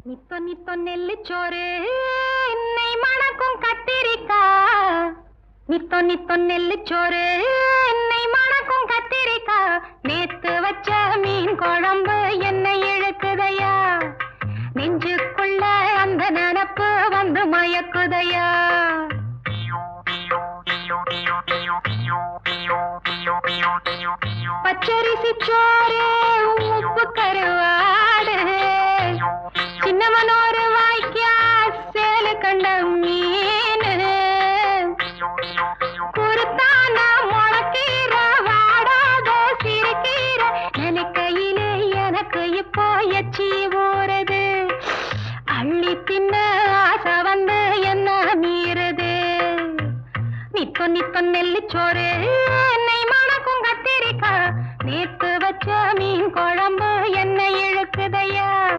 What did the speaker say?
நித்தொ நித்தொ நெல்லுச்சோறு என்னை மணக்கும் கத்திரிக்கா. நித்தொ நித்தொ நெல்லுச்சோறு என்னை மணக்கும் கத்திரிக்கா. நேத்து வச்ச மீன் குழம்பு என்னை இழுக்குதையா. நெஞ்சுக்குள்ள அந்த நினப்பு வந்து மயக்குதையா. பச்சரிசி சோறு உப்பு கருவாடு சின்னமனோரு வாய்க்கா சேலு கண்ட மீன் குருத்தான முளக்கீர வாடாத சிறுகீர நினைக்கையிலே எனக்கு இப்போ எச்சி ஊறுது. அள்ளி தின்ன ஆசை வந்து என்ன மீறுது. நித்தொ நித்தொ நெல்லுச்சோறு